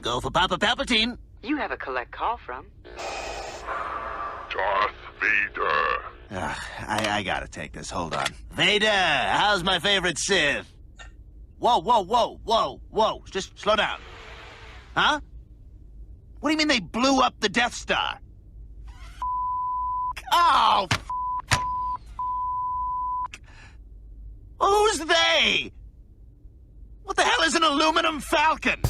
Go for Papa Palpatine. You have a collect call from Darth Vader. I gotta take this. Hold on. Vader, how's my favorite Sith? Whoa. Just slow down. Huh? What do you mean they blew up the Death Star? Oh, who's they? What the hell is an aluminum falcon?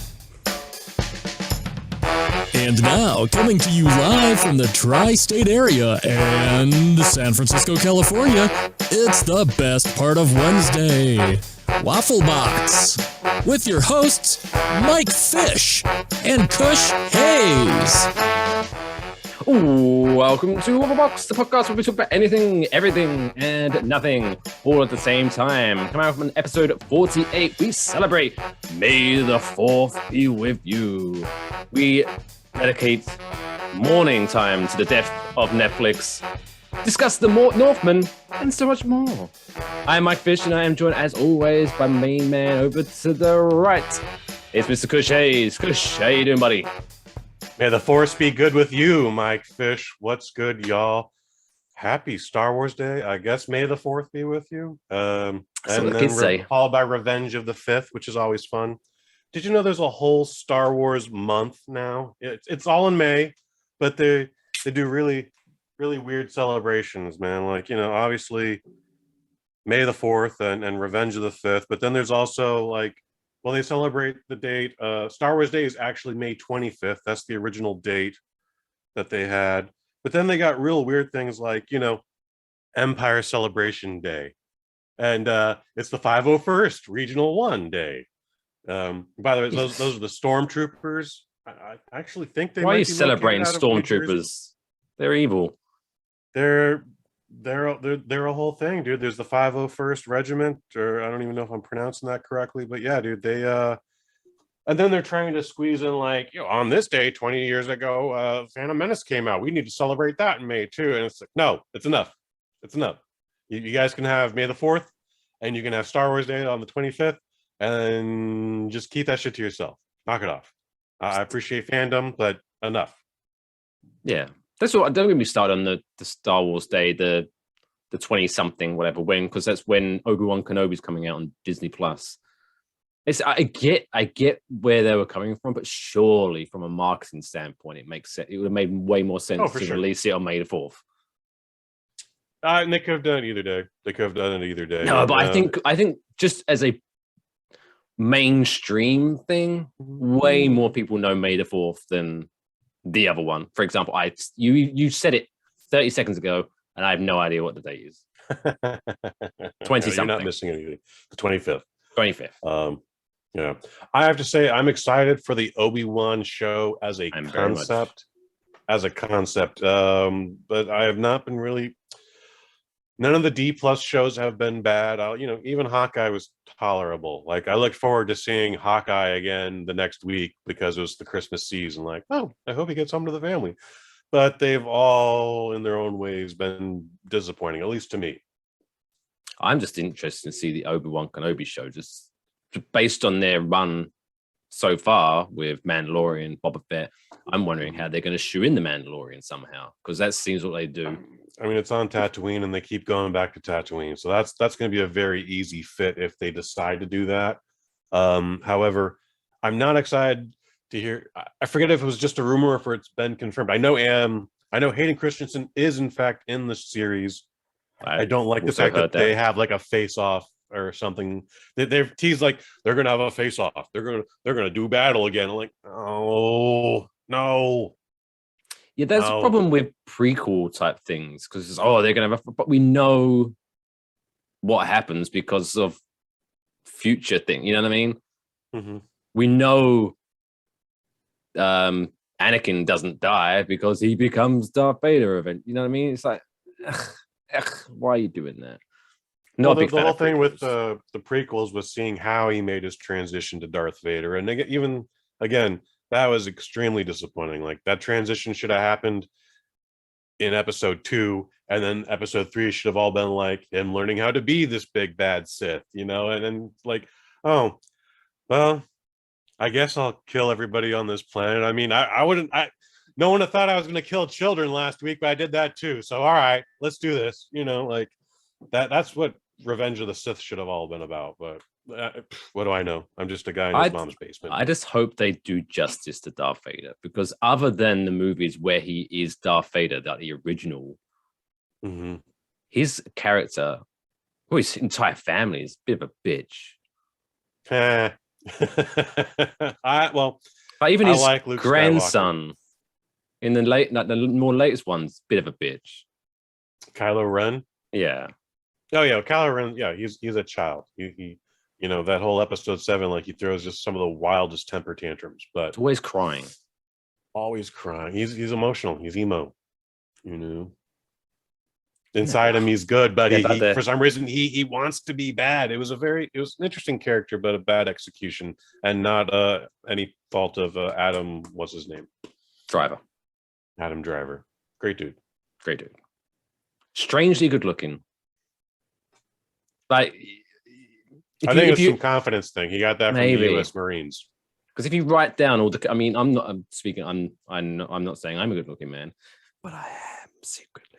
And now, coming to you live from the tri-state area and San Francisco, California, it's the best part of Wednesday, Waffle Box, with your hosts, Mike Fish and Kush Hayes. Welcome to Waffle Box, the podcast where we talk about anything, everything, and nothing, all at the same time. Come out from episode 48, we celebrate May the 4th be with you. We dedicate morning time to the death of Netflix, discuss the Northmen, and so much more. I'm Mike Fish, and I am joined, as always, by my main man over to the right. It's Mr. Kush Hayes. Kush, how you doing, buddy? May the force be good with you, Mike Fish. What's good, y'all? Happy Star Wars Day. I guess May the 4th be with you. And then followed by Revenge of the 5th, which is always fun. Did you know there's a whole Star Wars month now? It's all in May, but they do really, really weird celebrations, man. Like, obviously May the 4th and Revenge of the 5th, but then there's also they celebrate the date. Star Wars Day is actually May 25th. That's the original date that they had. But then they got real weird things like, Empire Celebration Day. And it's the 501st Regional 1 Day. By the way, those are the stormtroopers. I actually think they Why might are you be celebrating stormtroopers? They're evil. They're a whole thing, dude. There's the 501st Regiment, or I don't even know if I'm pronouncing that correctly, but yeah, dude, they and then they're trying to squeeze in on this day 20 years ago, Phantom Menace came out. We need to celebrate that in May too. And it's like, no, it's enough. You guys can have May the 4th, and you can have Star Wars Day on the 25th, and just keep that shit to yourself. Knock it off. I appreciate fandom, but enough. Yeah. That's what. Don't get me started on the Star Wars Day, the 20-something, whatever, because that's when Obi-Wan Kenobi's coming out on Disney Plus. I get where they were coming from, but surely from a marketing standpoint, it makes sense. It would have made way more sense to release it on May the 4th. And they could have done it either day. No, but I think just as a mainstream thing, way more people know May the 4th than the other one. For example, you said it 30 seconds ago, and I have no idea what the date is. 20 something. You're not missing anything. The 25th. 25th. Yeah. I have to say, I'm excited for the Obi-Wan show as a concept. But I have not been really. None of the D+ shows have been bad. Even Hawkeye was tolerable. I look forward to seeing Hawkeye again the next week because it was the Christmas season. I hope he gets home to the family. But they've all, in their own ways, been disappointing, at least to me. I'm just interested to see the Obi-Wan Kenobi show, just based on their run so far with Mandalorian, Boba Fett. I'm wondering how they're going to shoe in the Mandalorian somehow, because that seems what they do. I mean, it's on Tatooine, and they keep going back to Tatooine, so that's going to be a very easy fit if they decide to do that. However, I'm not excited to hear. I forget if it was just a rumor or if it's been confirmed. I know Hayden Christensen is in fact in the series. I don't like the fact that they have a face-off or something. They've teased they're gonna have a face-off. They're gonna do battle again. I'm like, oh no. Yeah, there's a problem with prequel type things because they're gonna have but we know what happens because of future thing. You know what I mean? Mm-hmm. We know Anakin doesn't die because he becomes Darth Vader event. You know what I mean? It's like, why are you doing that? The whole thing with the prequels was seeing how he made his transition to Darth Vader, and even again, that was extremely disappointing. That transition should have happened in episode 2, and then episode 3 should have all been him learning how to be this big bad Sith, and then oh well, I guess I'll kill everybody on this planet. I mean, I wouldn't. No one thought I was going to kill children last week, but I did that too. So all right, let's do this. Like that's what Revenge of the Sith should have all been about. But what do I know? I'm just a guy in his mom's basement. I just hope they do justice to Darth Vader, because other than the movies where he is Darth Vader, that the original, his character, well, his entire family is a bit of a bitch. But even his like Luke grandson in the more latest ones, bit of a bitch. Kylo Ren. Yeah. Oh yeah, Kylo Ren. Yeah, he's a child. He that whole episode 7, like he throws just some of the wildest temper tantrums, but always crying. Always crying. He's emotional. He's emo. Inside him, he's good, but he for some reason he wants to be bad. It was an interesting character, but a bad execution, and not any fault of Adam. What's his name? Driver. Adam Driver. Great dude. Strangely good looking. Like, I think it's some confidence thing. He got that from the U.S. Marines. Because if you write down all the, I mean, I'm not saying I'm a good looking man, but I am secretly.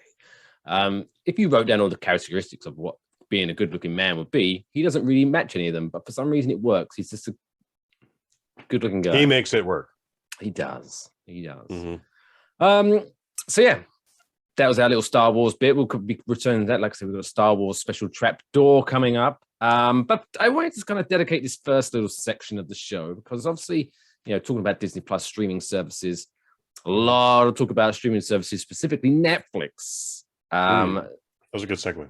If you wrote down all the characteristics of what being a good looking man would be, he doesn't really match any of them, but for some reason it works. He's just a good looking guy. He makes it work. He does. So yeah, that was our little Star Wars bit. We'll be returning to that. Like I said, we've got a Star Wars special trap door coming up. But I wanted to kind of dedicate this first little section of the show because obviously, talking about Disney Plus streaming services, a lot of talk about streaming services, specifically Netflix. That was a good segue.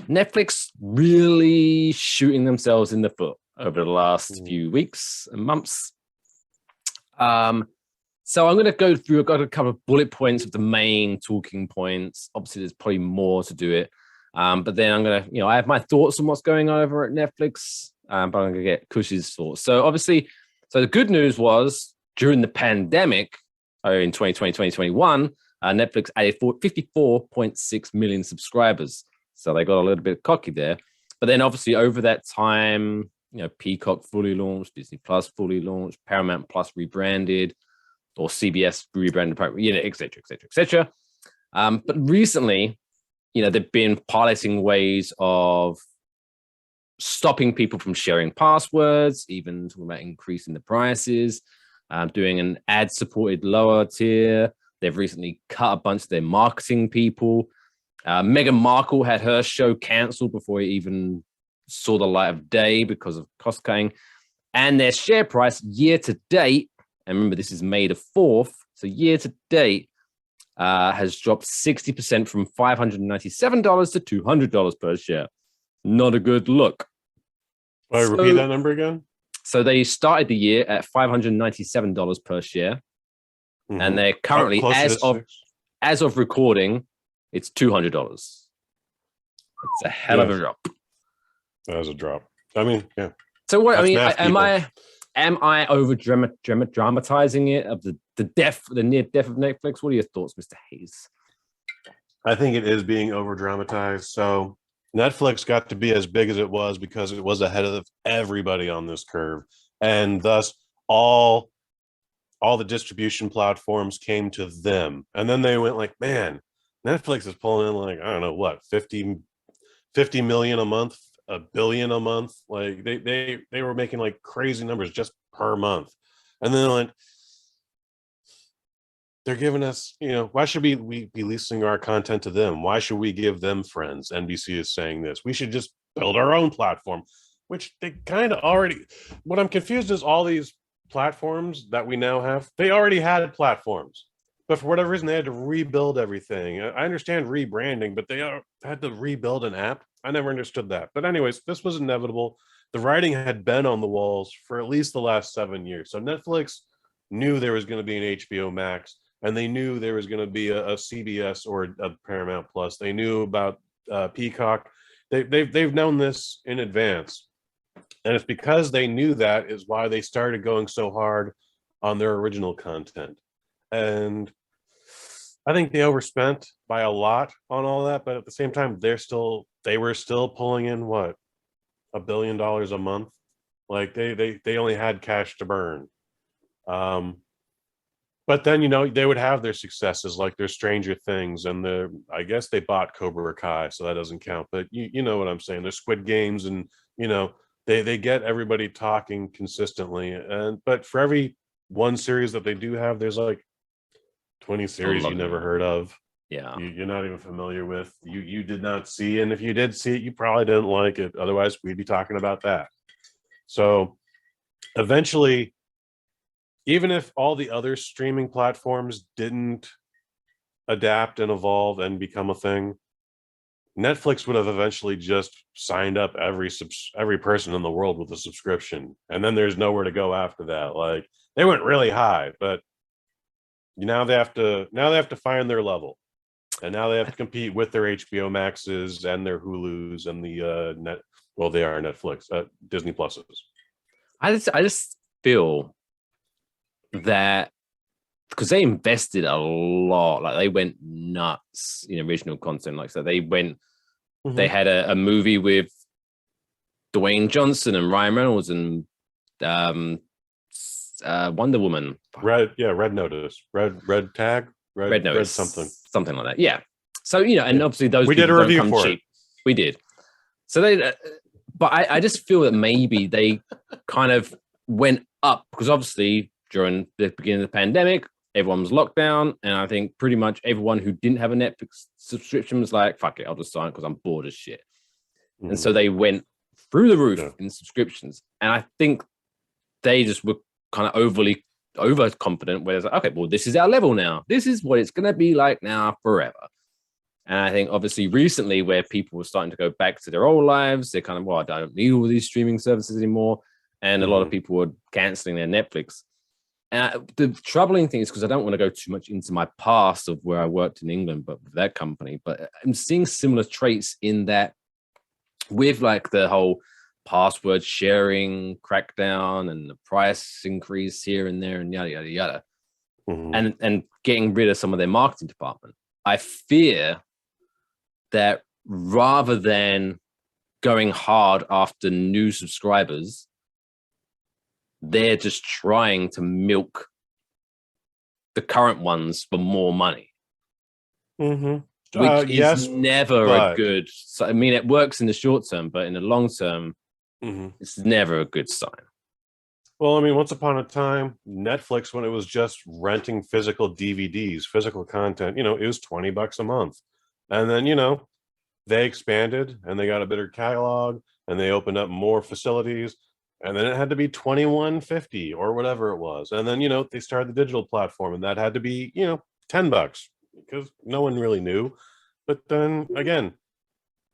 Netflix really shooting themselves in the foot over the last few weeks and months. So I'm going to go through, I've got a couple of bullet points of the main talking points. Obviously, there's probably more to do it. But then I'm going to, I have my thoughts on what's going on over at Netflix, but I'm going to get Kush's thoughts. So obviously, the good news was during the pandemic in 2020, 2021, Netflix added 54.6 million subscribers. So they got a little bit cocky there. But then obviously over that time, Peacock fully launched, Disney Plus fully launched, Paramount Plus rebranded, or CBS rebranded, et cetera, et cetera, et cetera. But recently, they've been piloting ways of stopping people from sharing passwords, even talking about increasing the prices, doing an ad-supported lower tier. They've recently cut a bunch of their marketing people. Meghan Markle had her show canceled before it even saw the light of day because of cost cutting. And their share price year to date, and remember this is May the 4th, so year to date, has dropped 60% from $597 to $200 per share. Not a good look. Repeat that number again? So they started the year at $597 per share. And they're currently, as of recording, it's $200. It's a hell of a drop. That is a drop. I mean, yeah. So what? Am I over dramatizing it of the near death of Netflix? What are your thoughts, Mr. Hayes? I think it is being over dramatized. So Netflix got to be as big as it was because it was ahead of everybody on this curve, and thus all the distribution platforms came to them. And then they went like, man, Netflix is pulling in like, I don't know what, 50 million a month, $1 billion a month. Like they were making like crazy numbers just per month. And then like, they're giving us, why should we be leasing our content to them? Why should we give them friends? NBC is saying this. We should just build our own platform, which they kind of already, what I'm confused is all these platforms that we now have, they already had platforms, but for whatever reason they had to rebuild everything. I understand rebranding, but they had to rebuild an app. I never understood that. But anyways, this was inevitable. The writing had been on the walls for at least the last 7 years. So Netflix knew there was going to be an HBO Max, and they knew there was going to be a CBS or a Paramount Plus. They knew about Peacock. They've known this in advance. And it's because they knew that is why they started going so hard on their original content. And I think they overspent by a lot on all that, but at the same time, they were still pulling in what, $1 billion a month. Like they only had cash to burn. But then, they would have their successes, like their Stranger Things, and I guess they bought Cobra Kai, so that doesn't count. But you know what I'm saying? There's Squid Games, and they get everybody talking consistently. But for every one series that they do have, there's like 20 series you never heard of. Yeah, you're not even familiar with. You did not see, and if you did see it, you probably didn't like it. Otherwise, we'd be talking about that. So eventually, even if all the other streaming platforms didn't adapt and evolve and become a thing, Netflix would have eventually just signed up every person in the world with a subscription, and then there's nowhere to go after that. Like, they went really high, but now they have to find their level, and now they have to compete with their HBO Maxes and their Hulus and the they are Netflix, Disney Pluses. I just feel that because they invested a lot, like they went nuts in original content. Like, so they went, they had a movie with Dwayne Johnson and Ryan Reynolds and Wonder Woman. Red Notice, red tag, red Notice, something like that. Yeah. So and obviously those we did a review don't come for cheap. We did. So they, but I just feel that maybe they kind of went up because obviously during the beginning of the pandemic, everyone was locked down, and I think pretty much everyone who didn't have a Netflix subscription was like, "Fuck it, I'll just sign because I'm bored as shit." And so they went through the roof in subscriptions, and I think they just were kind of overconfident, where it's like, "Okay, well, this is our level now. This is what it's going to be like now forever." And I think obviously recently, where people were starting to go back to their old lives, they're kind of, well, I don't need all these streaming services anymore, and a lot of people were canceling their Netflix. And the troubling thing is, because I don't want to go too much into my past of where I worked in England, but with that company, but I'm seeing similar traits in that with like the whole password sharing crackdown and the price increase here and there and yada, yada, yada. And getting rid of some of their marketing department. I fear that rather than going hard after new subscribers, they're just trying to milk the current ones for more money. Which is never a good. So, I mean, it works in the short term, but in the long term, it's never a good sign. Well, I mean, once upon a time, Netflix, when it was just renting physical DVDs, physical content, it was $20 a month. And then, they expanded and they got a better catalog and they opened up more facilities. And then it had to be $21.50 or whatever it was. And then, they started the digital platform, and that had to be, $10 because no one really knew. But then again,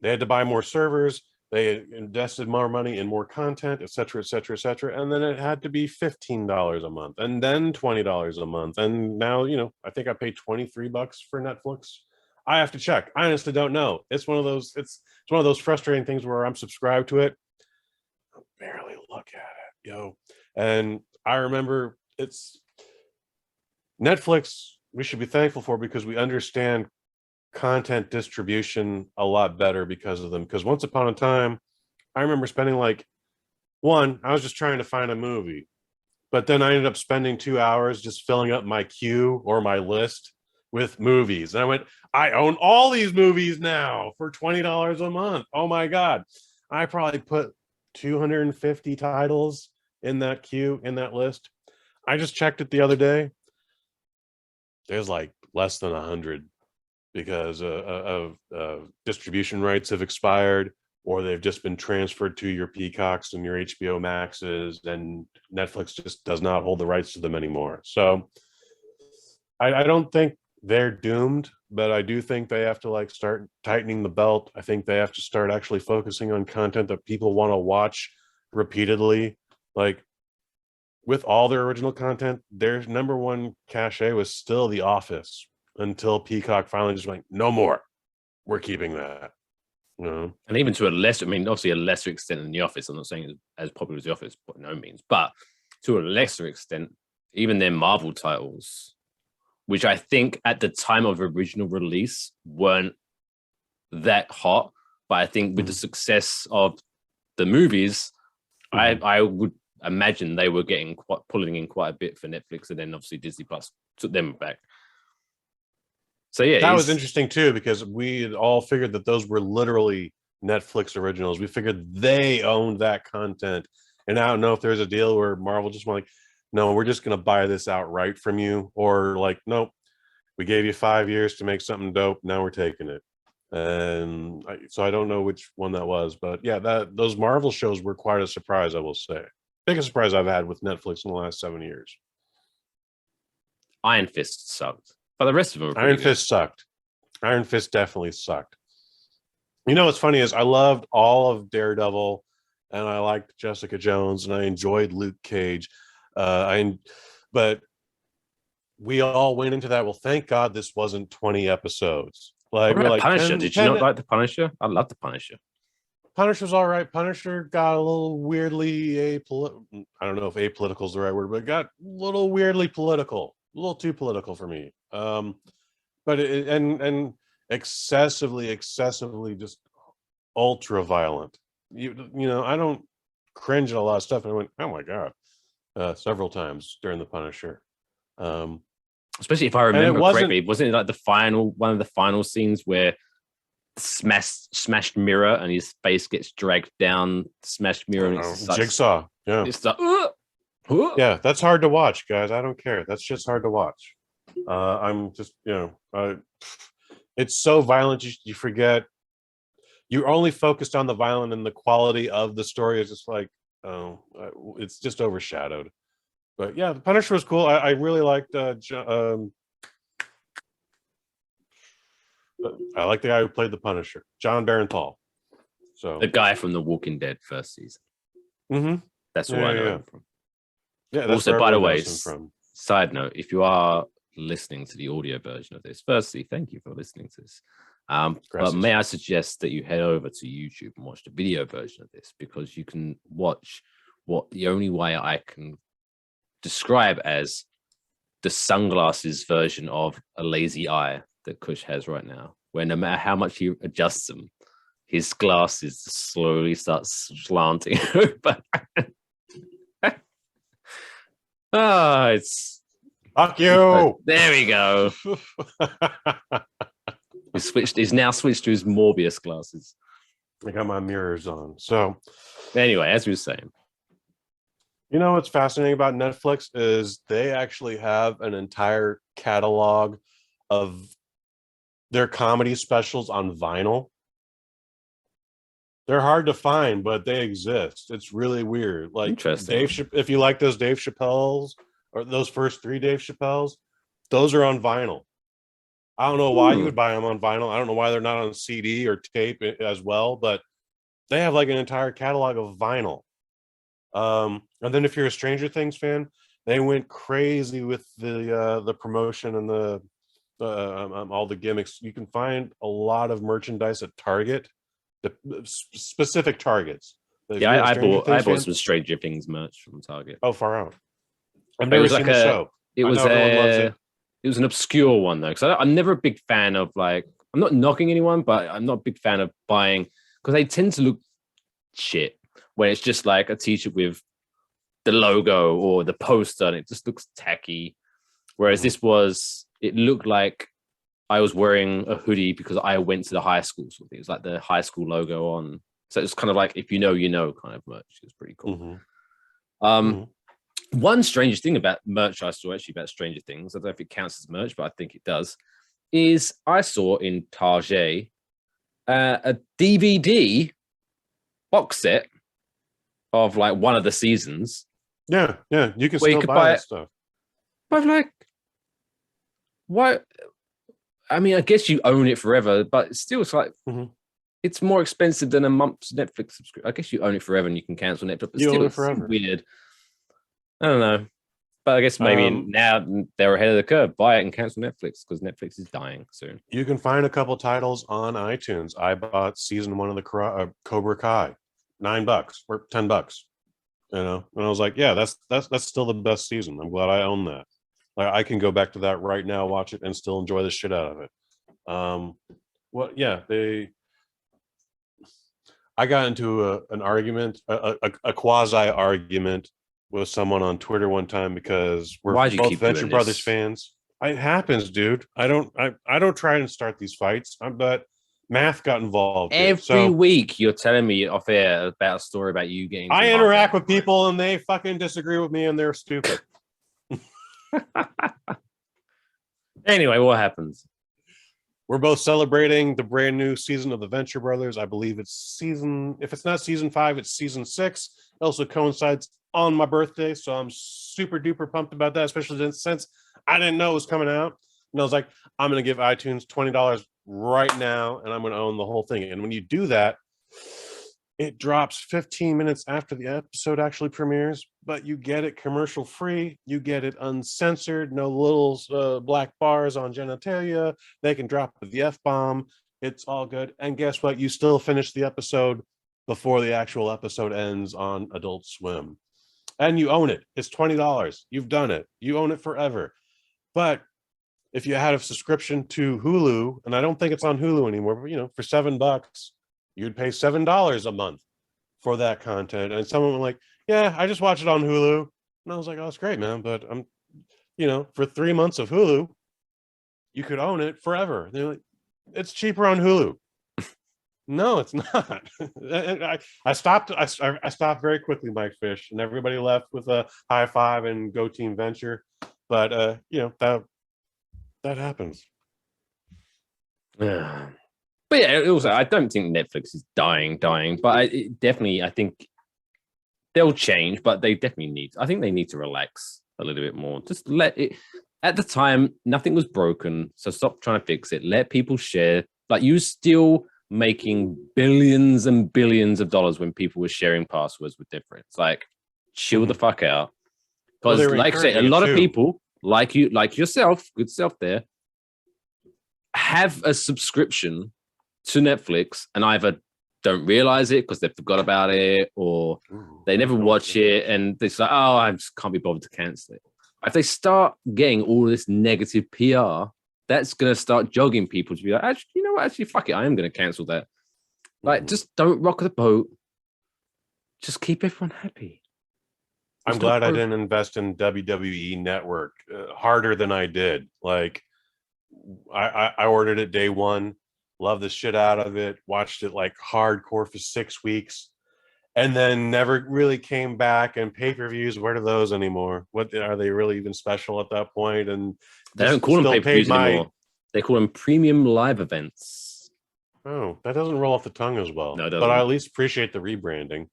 they had to buy more servers. They invested more money in more content, et cetera, et cetera, et cetera. And then it had to be $15 a month and then $20 a month. And now, I think I paid $23 for Netflix. I have to check. I honestly don't know. It's one of those, it's one of those frustrating things where I'm subscribed to it. I barely look at it, And I remember it's Netflix we should be thankful for, because we understand content distribution a lot better because of them. Because once upon a time, I remember spending I was just trying to find a movie, but then I ended up spending 2 hours just filling up my queue or my list with movies. And I went, I own all these movies now for $20 a month. Oh my God. I probably put 250 titles in that queue, in that list. I just checked it the other day. There's less than 100 because of distribution rights have expired, or they've just been transferred to your Peacocks and your HBO Maxes, and Netflix just does not hold the rights to them anymore. So I don't think they're doomed, but I do think they have to start tightening the belt. I think they have to start actually focusing on content that people want to watch repeatedly. With all their original content, their number one cachet was still The Office, until Peacock finally just went, no more. We're keeping that. And even to a lesser, obviously a lesser extent than The Office. I'm not saying as popular as The Office, by no means, but to a lesser extent, even their Marvel titles, which I think at the time of original release weren't that hot, but I think with the success of the movies, I would imagine they were pulling in quite a bit for Netflix, and then obviously Disney Plus took them back. So yeah, that was interesting too, because we had all figured that those were literally Netflix originals. We figured they owned that content, and I don't know if there's a deal where Marvel just went like, no, we're just going to buy this outright from you, or like, nope, we gave you 5 years to make something dope, now we're taking it. And so I don't know which one that was, but yeah, those Marvel shows were quite a surprise, I will say. Biggest surprise I've had with Netflix in the last 7 years. Iron Fist sucked, but the rest of them. Iron Fist sucked. Iron Fist definitely sucked. You know what's funny is I loved all of Daredevil, and I liked Jessica Jones, and I enjoyed Luke Cage. But we all went into that. Well, thank God this wasn't 20 episodes. Like, what about like Punisher? 10, Did you not like the Punisher? I love the Punisher. Punisher's all right. Punisher got a little weirdly I don't know if apolitical is the right word, but it got a little weirdly political, a little too political for me. But and excessively just ultra violent. You know, I don't cringe at a lot of stuff, and I went, oh my God, several times during the Punisher. Especially if I remember correctly, wasn't it like one of the final scenes where smashed mirror and his face gets dragged down smashed mirror and it's like, Jigsaw. Yeah, it's like, yeah, that's hard to watch, guys. I don't care. That's just hard to watch. I'm just, it's so violent you forget. You're only focused on the violence, and the quality of the story is just like, it's just overshadowed. But yeah, the Punisher was cool. I really liked I like the guy who played the Punisher, John Barenthal. So the guy from The Walking Dead first season. Mm-hmm. That's where I know him from. Yeah. Also, by the way, side note: if you are listening to the audio version of this, firstly, thank you for listening to this. But may I suggest that you head over to YouTube and watch the video version of this, because you can watch what the only way I can describe as the sunglasses version of a lazy eye that Kush has right now, where no matter how much he adjusts them, his glasses slowly start slanting over. It's fuck you. There we go. He's now switched to his Morbius glasses. I got my mirrors on. So anyway, as we were saying, you know what's fascinating about Netflix is they actually have an entire catalog of their comedy specials on vinyl. They're hard to find, but they exist. It's really weird. Like interesting. If you like those Dave Chappelle's, or those first 3 Dave Chappelle's, those are on vinyl. I don't know why you would buy them on vinyl. I don't know why they're not on CD or tape as well, but they have like an entire catalog of vinyl. And then if you're a Stranger Things fan, they went crazy with the promotion and the all the gimmicks. You can find a lot of merchandise at Target, the specific Targets. Yeah, I bought some Stranger Things merch from Target. Oh, far out. I've never seen the show. It was an obscure one though, because I'm never a big fan of, like, I'm not knocking anyone, but I'm not a big fan of buying, because they tend to look shit when it's just like a t-shirt with the logo or the poster and it just looks tacky. Whereas it looked like I was wearing a hoodie because I went to the high school sort of thing. It was like the high school logo on. So it's kind of like, if you know, you know, kind of merch. It's pretty cool. One strange thing about merch I saw actually about Stranger Things, I don't know if it counts as merch, but I think it does, is I saw in Target a DVD box set of like one of the seasons. Yeah, you can still buy that stuff. But like, why? I mean, I guess you own it forever, but still, it's like it's more expensive than a month's Netflix subscription. I guess you own it forever and you can cancel Netflix. But you still, own it forever. Weird. I don't know, but I guess maybe now they're ahead of the curve. Buy it and cancel Netflix because Netflix is dying soon. You can find a couple titles on iTunes. I bought season 1 of the Cobra Kai, $9 or $10. You know, and I was like, yeah, that's still the best season. I'm glad I own that. Like, I can go back to that right now, watch it, and still enjoy the shit out of it. I got into an argument, a quasi argument with someone on Twitter one time because we're Why'd you both keep Venture doing Brothers this? fans. It happens, dude. I don't try and start these fights, but math got involved. Every week you're telling me off air about a story about you getting. I interact with people and they fucking disagree with me and they're stupid. Anyway, what happens? We're both celebrating the brand new season of the Venture Brothers. I believe it's if it's not season 5, it's season 6. It also coincides on my birthday, so I'm super duper pumped about that, especially since I didn't know it was coming out. And I was like, I'm going to give iTunes $20 right now, and I'm going to own the whole thing. And when you do that, it drops 15 minutes after the episode actually premieres, but you get it commercial free. You get it uncensored, no little black bars on genitalia. They can drop the F-bomb. It's all good. And guess what? You still finish the episode before the actual episode ends on Adult Swim. And you own it. It's $20. You've done it. You own it forever. But if you had a subscription to Hulu, and I don't think it's on Hulu anymore, but for $7, you'd pay $7 a month for that content. And someone was like, yeah, I just watch it on Hulu. And I was like, oh, that's great, man. But I'm, for 3 months of Hulu, you could own it forever. They're like, it's cheaper on Hulu. No, it's not. I stopped very quickly, Mike Fish, and everybody left with a high five and go Team Venture. But that happens. Yeah. But yeah, also I don't think Netflix is dying, but I think they'll change, but they definitely I think they need to relax a little bit more. Just let it. At the time, nothing was broken, so stop trying to fix it. Let people share. Like, you still making billions and billions of dollars when people were sharing passwords with their friends. Like, chill the fuck out. Because, like I say, a lot of people like yourself, good self there, have a subscription to Netflix and either don't realize it because they forgot about it, or they never watch it and they're like, oh, I just can't be bothered to cancel it. If they start getting all this negative PR, that's going to start jogging people to be like, actually, you know what? Actually, fuck it. I am going to cancel that. Like, just don't rock the boat. Just keep everyone happy. I'm glad I didn't invest in WWE Network harder than I did. Like, I ordered it day one, loved the shit out of it, watched it like hardcore for 6 weeks, and then never really came back. And pay-per-views, where are those anymore? What are they really even special at that point? And they don't call them pay-per-views anymore. They call them premium live events. Oh, that doesn't roll off the tongue as well. No, it doesn't. But I at least appreciate the rebranding.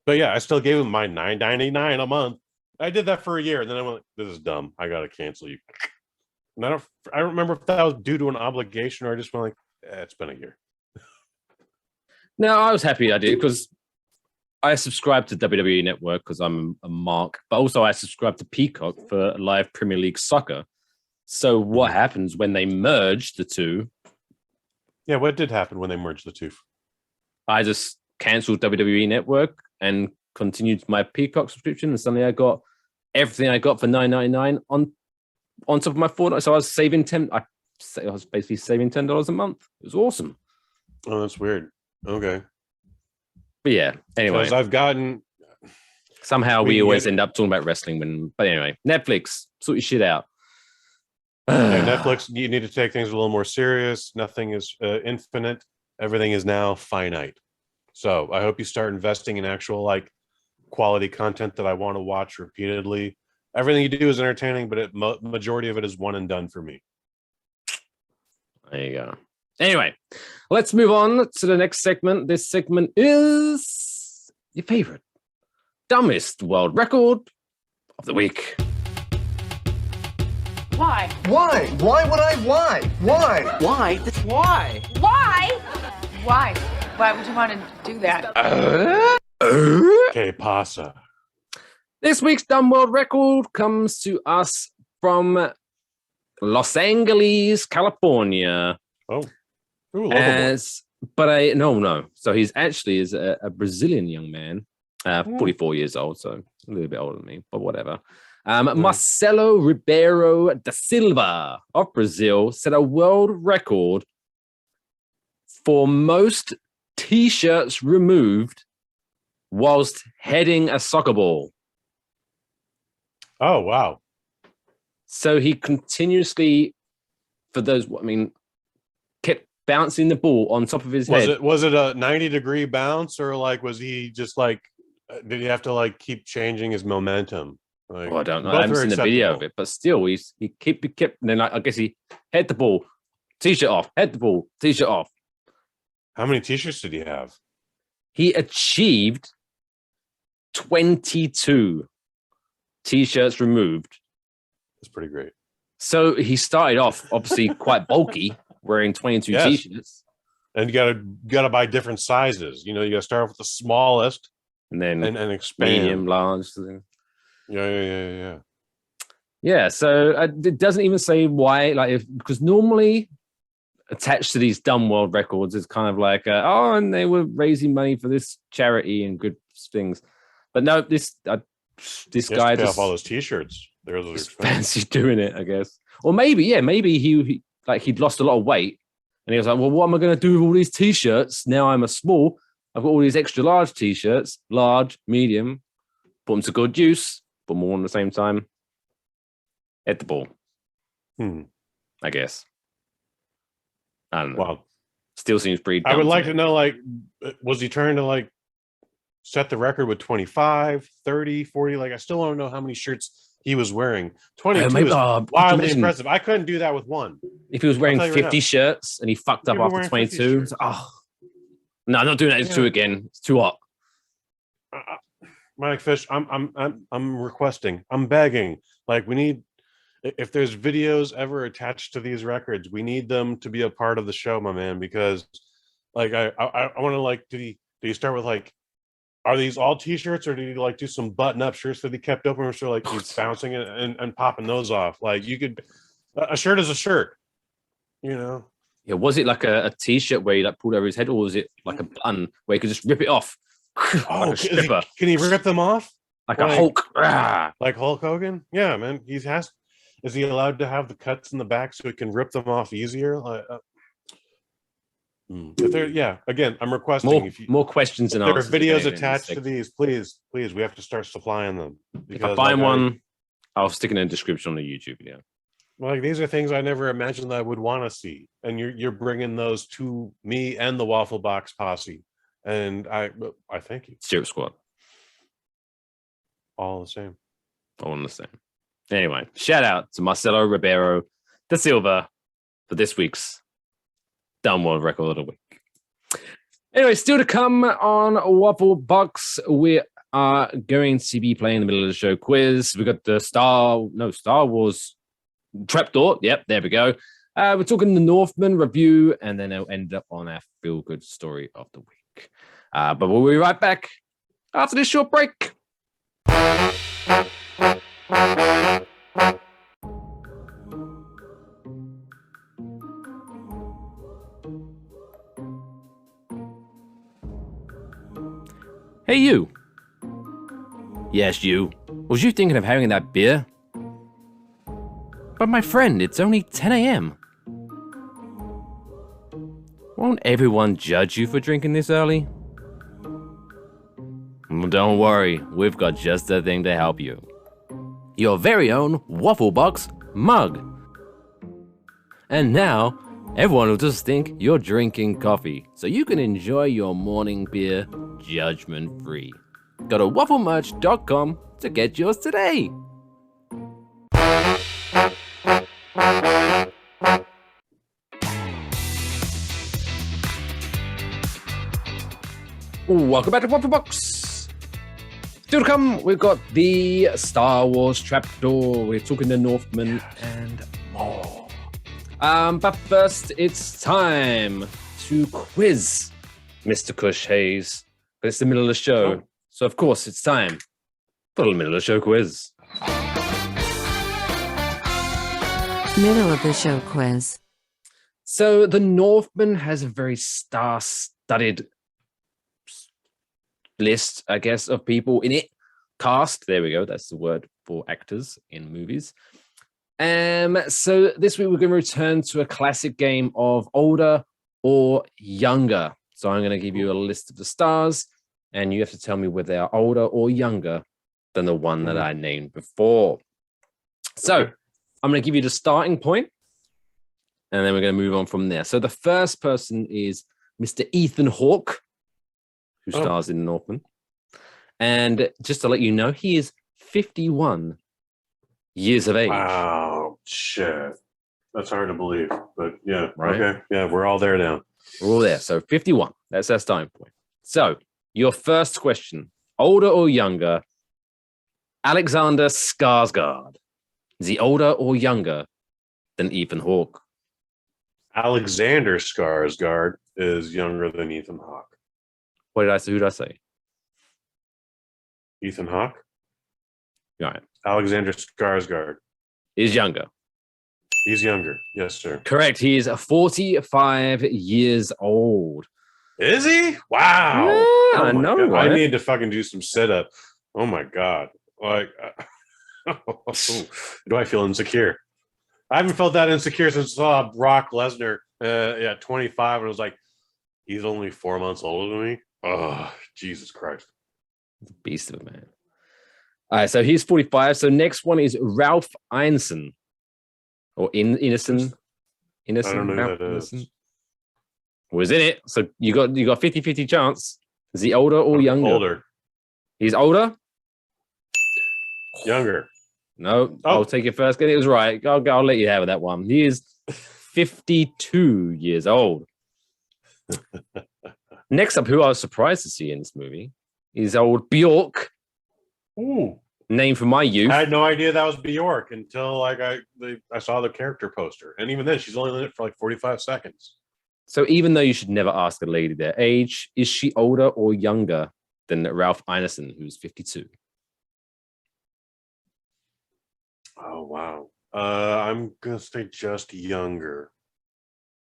But yeah, I still gave them my $9.99 a month. I did that for a year, and then I went, this is dumb. I gotta cancel you. And I don't remember if that was due to an obligation or I just went like, it's been a year. No, I was happy I did, because I subscribed to WWE Network because I'm a mark, but also I subscribed to Peacock for live Premier League soccer. So what happens when they merge the two? Yeah, what did happen when they merged the two? I just canceled WWE Network and continued my Peacock subscription, and suddenly I got everything I got for $9.99 on top of my $4. So I was saving I was basically saving $10 a month. It was awesome. Oh, that's weird. Okay. But yeah, anyway. Because I've gotten... Somehow we always end up talking about wrestling. But anyway, Netflix, sort your shit out. Yeah, Netflix, you need to take things a little more serious. Nothing is infinite. Everything is now finite. So I hope you start investing in actual quality content that I want to watch repeatedly. Everything you do is entertaining, but majority of it is one and done for me. There you go. Anyway, let's move on to the next segment. This segment is your favorite, dumbest world record of the week. Why? Why? Why would I? Why? Why? Why? Why? Why? Why? Why would you want to do that? Que pasa? This week's dumb world record comes to us from Los Angeles, California. Oh, ooh, no. So he's actually is a Brazilian young man, 44 years old, so a little bit older than me, but whatever. Marcelo Ribeiro da Silva of Brazil set a world record for most T-shirts removed whilst heading a soccer ball. Oh, wow. So he continuously, kept bouncing the ball on top of his head. Was it a 90-degree bounce, or like was he just like did he have to like keep changing his momentum? Like, I don't know. I haven't seen the video of it, but still, he kept. And then I guess he head the ball, t-shirt off, head the ball, t-shirt off. How many t-shirts did he have? He achieved 22 t-shirts removed. That's pretty great. So he started off obviously quite bulky, wearing 22 t-shirts. And you gotta buy different sizes. You know, you gotta start off with the smallest and then and expand. Medium, large. Yeah. Yeah, so it doesn't even say why, because normally attached to these dumb world records is kind of like, and they were raising money for this charity and good things. But no, this guy just off all those t-shirts. There's fancy doing it, I guess. Or maybe he'd lost a lot of weight and he was like, well, what am I going to do with all these t-shirts? Now I'm a small. I've got all these extra large t-shirts, large, medium, put them to good use, but more at the same time. At the ball. I guess. I don't know. Well, still seems pretty dumb. I would like to know, like, was he trying to like set the record with 25, 30, 40? Like, I still want to know how many shirts he was wearing. 22 is wildly impressive. I couldn't do that with one. If he was wearing 50 shirts and he fucked up after 22, no, I'm not doing that. It's two again. It's too hot. Mike Fish, I'm requesting. I'm begging. Like, we need. If there's videos ever attached to these records, we need them to be a part of the show, my man. Because, like, I want to like. Did he start with like? Are these all t-shirts, or did he like do some button-up shirts that he kept open, or so like he's bouncing it and popping those off? Like, you could, a shirt is a shirt, you know. Yeah, was it like a t-shirt where he like pulled over his head, or was it like a button where he could just rip it off? Like a stripper. Can he rip them off? Like a Hulk? Like Hulk Hogan? Yeah, man. Is he allowed to have the cuts in the back so he can rip them off easier? Like, again, I'm requesting more questions and answers. There are videos attached to these. Please, we have to start supplying them. If I find one, I'll stick it in the description on the YouTube video. Like, these are things I never imagined I would want to see, and you're bringing those to me and the Waffle Box posse, and I thank you. Syrup Squad, all the same. Anyway, shout out to Marcelo Ribeiro da Silva for this week's Dumb World Record of the Week. Anyway, still to come on Waffle Box, we are going to be playing the middle of the show quiz. We got the Star Wars Trapdoor. Yep, there we go. We're talking the Northman review, and then it'll end up on our feel-good story of the week. But we'll be right back after this short break. Hey, you. Yes, you. Was you thinking of having that beer? But my friend, it's only 10 a.m. Won't everyone judge you for drinking this early? Well, don't worry, we've got just the thing to help you. Your very own Waffle Box mug. And now, everyone will just think you're drinking coffee, so you can enjoy your morning beer judgment-free. Go to wafflemerch.com to get yours today. Welcome back to Waffle Box. Still to come, we've got the Star Wars Trapdoor. We're talking the Northmen and more. But first, it's time to quiz Mr. Kush Hayes. But it's the middle of the show, so of course it's time for the middle of the show quiz. Middle of the show quiz. So the Northman has a very star-studded list, I guess, of people in it. Cast, there we go. That's the word for actors in movies. So this week we're going to return to a classic game of older or younger. So I'm going to give you a list of the stars, and you have to tell me whether they are older or younger than the one that I named before. So I'm going to give you the starting point, and then we're going to move on from there. So the first person is Mr. Ethan Hawke, who stars in Northman. And just to let you know, he is 51 years of age. Wow, shit. That's hard to believe, but yeah. Right? Okay, yeah, we're all there now. We're all there. So 51, that's our starting point. So your first question, older or younger, Alexander Skarsgård. Is he older or younger than Ethan Hawke? Alexander Skarsgård is younger than Ethan Hawke. What did I say? Who did I say? Ethan Hawke? Right. Alexander Skarsgård. Is younger. He's younger. Yes, sir. Correct. He is 45 years old. Is he? Wow. Yeah, I know, God. right? I need to fucking do some sit-up. Oh my God. Like, do I feel insecure? I haven't felt that insecure since I saw Brock Lesnar at 25 and I was like, he's only 4 months older than me. Oh, Jesus Christ. Beast of a man. All right, so he's 45. So next one is Ralph Ineson. Or Innocent. I don't know who that is. Was in it. So you got 50-50 chance. Is he older or younger? Older. He's older? Younger. No, I'll take it first. It was right. I'll let you have that one. He is 52 years old. Next up, who I was surprised to see in this movie is old Bjork. Ooh. Name from my youth. I had no idea that was Bjork until like I saw the character poster. And even then, she's only in it for like 45 seconds. So even though you should never ask a lady their age, is she older or younger than Ralph Ineson, who's 52? Oh, wow. I'm going to say just younger.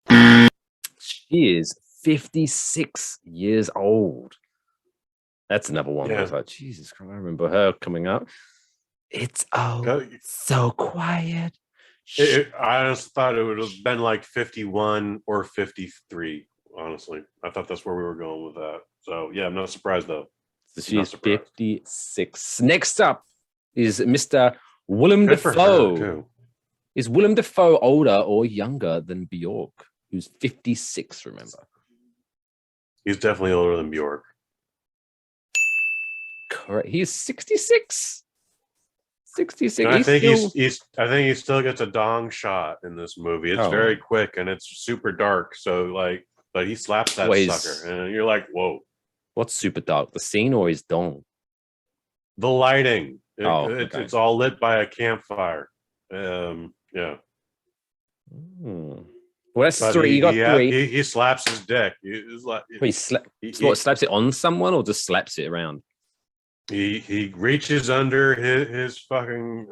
She is 56 years old. That's another one where I was like, Jesus Christ, I remember her coming up. It's so quiet. I honestly thought it would have been like 51 or 53, honestly. I thought that's where we were going with that. So, yeah, I'm not surprised, though. So she's 56. Next up is Mr. Willem Good for Dafoe. her, too. Is Willem Dafoe older or younger than Bjork, who's 56, remember? He's definitely older than Bjork. Correct. He's 66. 66. I think he still gets a dong shot in this movie. It's very quick and it's super dark. So like, but he slaps that sucker, and you're like, whoa. What's super dark? The scene or his dong? The lighting. Okay. It's all lit by a campfire. Yeah. Well, that's three. You got three. He slaps his dick. He slaps it on someone or just slaps it around? He reaches under his fucking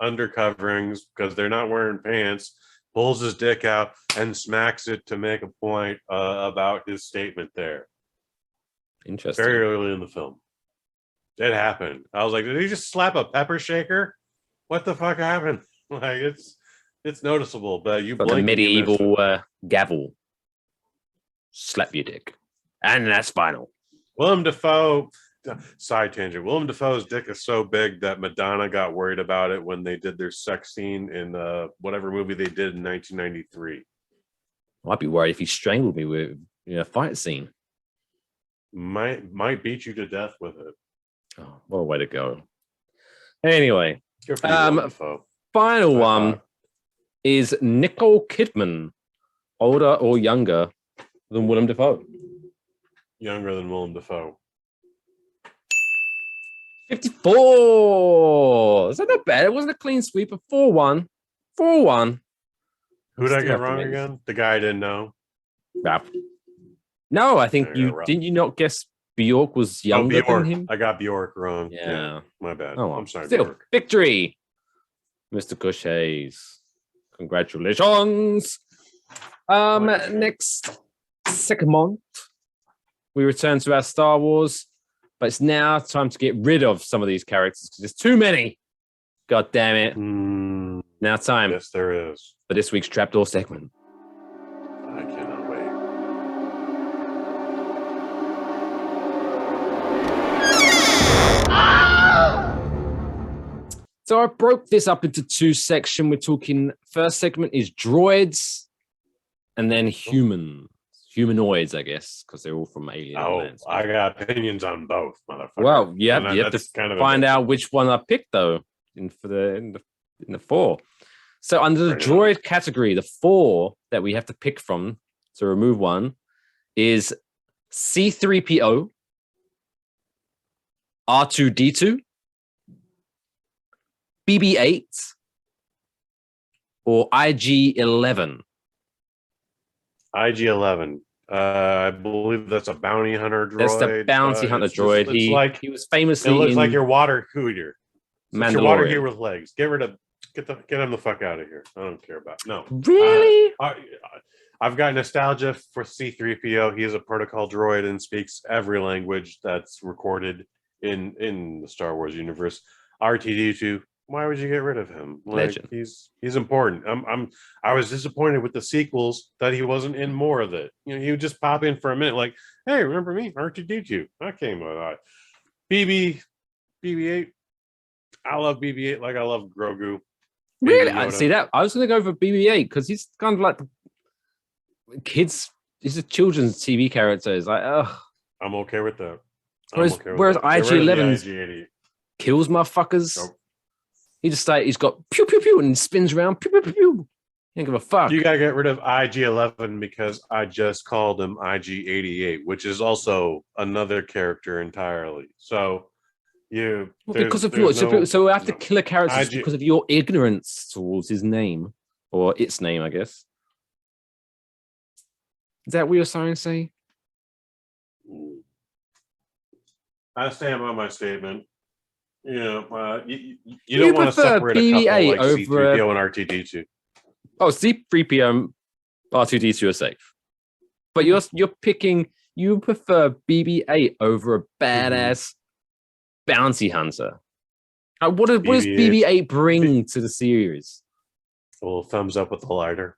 undercoverings because they're not wearing pants, pulls his dick out and smacks it to make a point about his statement there. Interesting. Very early in the film. It happened. I was like, did he just slap a pepper shaker? What the fuck happened? Like it's noticeable, but you blink. The medieval gavel. Slap your dick. And that's final. Willem Dafoe. Side tangent. Willem Dafoe's dick is so big that Madonna got worried about it when they did their sex scene in whatever movie they did in 1993. I'd be worried if he strangled me with a fight scene. Might beat you to death with it. Oh, what a way to go. Anyway, Dafoe. Final one is Nicole Kidman, older or younger than Willem Dafoe? Younger than Willem Dafoe. 54. Is that not bad? It wasn't a clean sweep of 4-1. 4-1. Who did I get wrong again? The guy I didn't know. No, I think didn't you not guess Bjork was younger than him? I got Bjork wrong. Yeah. My bad. Oh, well. I'm sorry. Still, Bjork. victory, Mr. Kush Hayes. Congratulations. Next segment, we return to our Star Wars. But it's now time to get rid of some of these characters because there's too many. God damn it. Now time. Yes, there is. For this week's Trapdoor segment. I cannot wait. So I broke this up into two sections. We're talking, first segment is droids and then humanoids, I guess, because they're all from alien lands. I got opinions on both, motherfucker. Well, you have to find out which one I picked, though, in the 4. So under the droid category, the 4 that we have to pick from to remove one is C-3PO, R2-D2, BB-8, or IG-11. IG-11. I believe that's a bounty hunter droid. That's the bounty hunter droid. He was famously. It looks like your water cooter. Mandalorian. Your water here with legs. Get him the fuck out of here. I don't care about. No. Really? I've got nostalgia for C-3PO. He is a protocol droid and speaks every language that's recorded in the Star Wars universe. R2-D2. Why would you get rid of him? Legend. He's important. I was disappointed with the sequels that he wasn't in more of it. He would just pop in for a minute, like, hey, remember me? R2-D2. I came with BB-8. I love BB-8 like I love Grogu. Really? I see that. I was going to go for BB-8 because he's kind of like the kids. He's a children's TV character. It's like, ugh. I'm okay with that. Whereas IG-11 kills motherfuckers. Nope. He just he's got pew pew pew and spins around pew pew pew pew. He don't give a fuck. You gotta get rid of IG-11 because I just called him IG-88, which is also another character entirely. So because of your so we have to kill a character because of your ignorance towards his name or its name, I guess. Is that what you're trying to say? I stand by my statement. You don't want to separate a couple like C-3PO and R2-D2. Oh, C-3PO and R2-D2 are safe. But you're picking, you prefer BB-8 over a badass bounty hunter. What does BB-8 bring to the series? A little thumbs up with the lighter.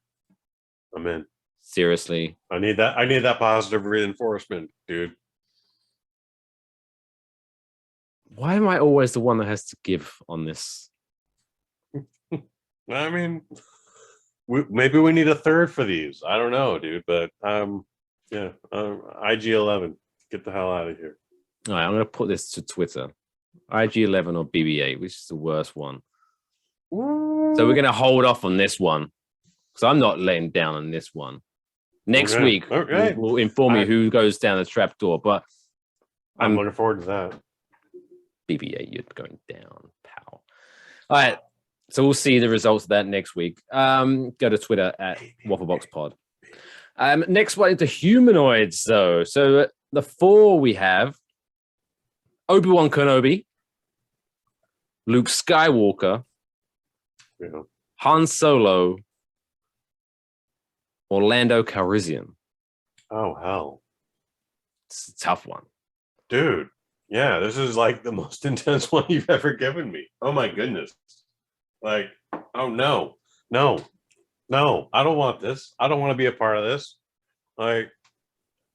I'm in. Seriously. I need that positive reinforcement, dude. Why am I always the one that has to give on this? I mean, maybe we need a third for these. I don't know, dude. But IG-11, get the hell out of here. All right, I'm going to put this to Twitter. IG-11 or BB-8, which is the worst one? Ooh. So we're going to hold off on this one because I'm not letting down on this one. Next week, we'll inform you who goes down the trapdoor. But I'm looking forward to that. BB-8, you're going down, pal. All right, so we'll see the results of that next week. Go to Twitter at WaffleboxPod. Next one into humanoids, though. So the 4 we have Obi-Wan Kenobi, Luke Skywalker, Han Solo, Lando Calrissian. Oh, hell. It's a tough one. Dude. Yeah, this is like the most intense one you've ever given me. Oh my goodness. Like, oh no. I don't want this. I don't want to be a part of this. Like,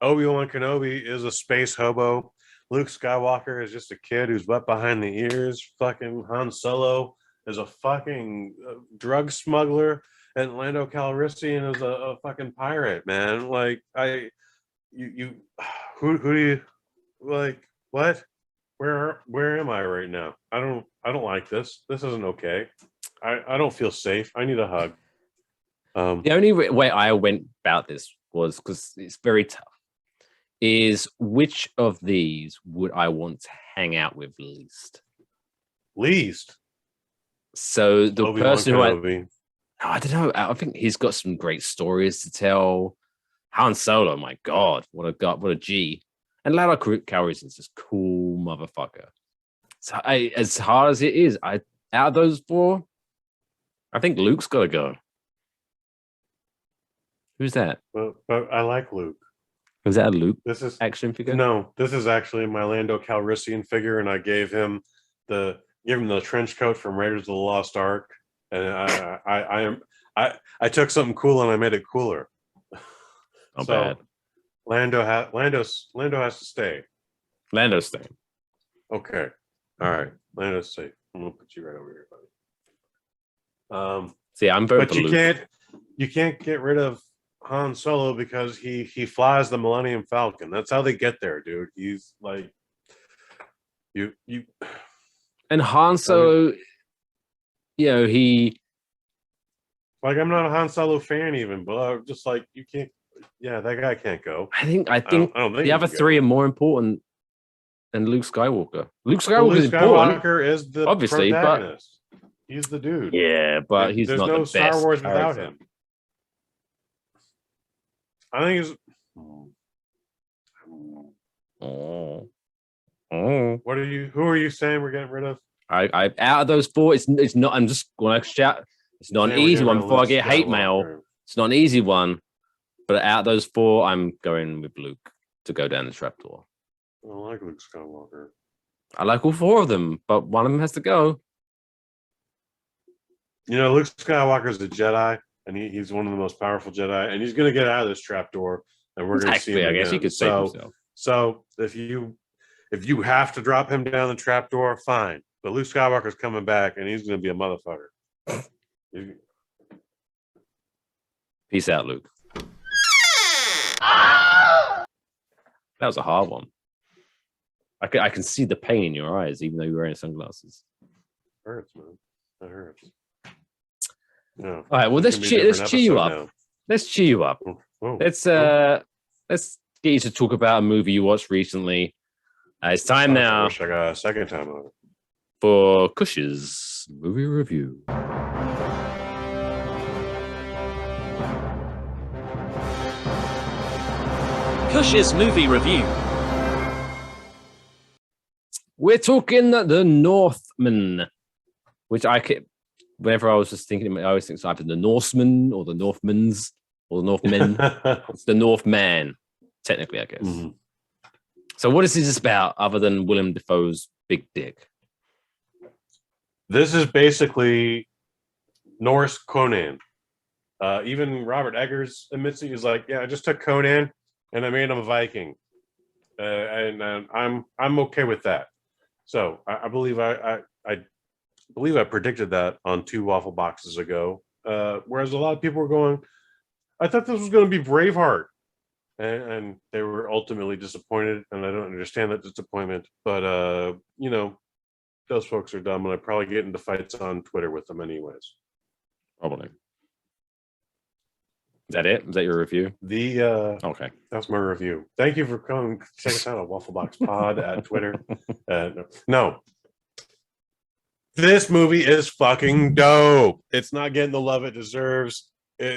Obi-Wan Kenobi is a space hobo. Luke Skywalker is just a kid who's wet behind the ears. Fucking Han Solo is a fucking drug smuggler. And Lando Calrissian is a fucking pirate, man. Like, who do you, like, what? Where am I right now? I don't like this. This isn't okay. I don't feel safe. I need a hug. The only way I went about this was because it's very tough. Is which of these would I want to hang out with least? Least. So the Obi-Wan person who Kenobi. I don't know. I think he's got some great stories to tell. Han Solo, my God, what a G. And Lando Calrissian is just cool motherfucker. So as hard as it is, out of those 4, I think Luke's got to go. Who's that? But I like Luke. Was that a Luke action figure? No, this is actually my Lando Calrissian figure, and I gave him the trench coat from Raiders of the Lost Ark, and I took something cool and I made it cooler. Not bad. Lando has to stay. Lando's staying. Okay. All right. Lando's safe. I'm gonna put you right over here, buddy. See, I'm very. But you can't get rid of Han Solo because he flies the Millennium Falcon. That's how they get there, dude. He's like you. And Han Solo, he. Like, I'm not a Han Solo fan even, but I'm just like, you can't. Yeah, that guy can't go. I think I don't think the other three are more important than Luke Skywalker. Luke Skywalker is the obviously, protagonist. He's the dude. Yeah, but he's there's not no the Star best Wars character. without him. I think it's. What are you? Who are you saying we're getting rid of? I out of those four, it's not. I'm just going to shout. It's not an easy one before I get hate mail. It's not an easy one, but out of those four, I'm going with Luke to go down the trapdoor. I don't like Luke Skywalker. I like all four of them, but one of them has to go. You know, Luke Skywalker is a Jedi, and he's one of the most powerful Jedi, and he's going to get out of this trapdoor, and we're going to see him. I guess he could save himself. So if you have to drop him down the trapdoor, fine. But Luke Skywalker's coming back, and he's going to be a motherfucker. Peace out, Luke. That was a hard one. I can see the pain in your eyes, even though you're wearing sunglasses. It hurts, man. That hurts. Yeah. All right. Well, let's cheer you up. Now. Let's cheer you up. Let's get you to talk about a movie you watched recently. It's time now. I wish I got a second time on it. For Kush's movie review. Kush's movie review. We're talking the Northmen, which whenever I was just thinking, I always think it's either the Norsemen or the Northmans or the Northmen. It's the Northman, technically, I guess. Mm-hmm. So what is this about other than Willem Dafoe's big dick? This is basically Norse Conan. Even Robert Eggers admits it. He's like, yeah, I just took Conan and I made him a Viking. And I'm okay with that. So I believe I predicted that on 2 waffle boxes ago. Whereas a lot of people were going, I thought this was going to be Braveheart, and they were ultimately disappointed. And I don't understand that disappointment, but those folks are dumb, and I probably get into fights on Twitter with them anyways. Probably. Is that it? Is that your review? Okay, that's my review. Thank you for coming. Check us out at Waffle Box Pod at Twitter. No, this movie is fucking dope. It's not getting the love it deserves.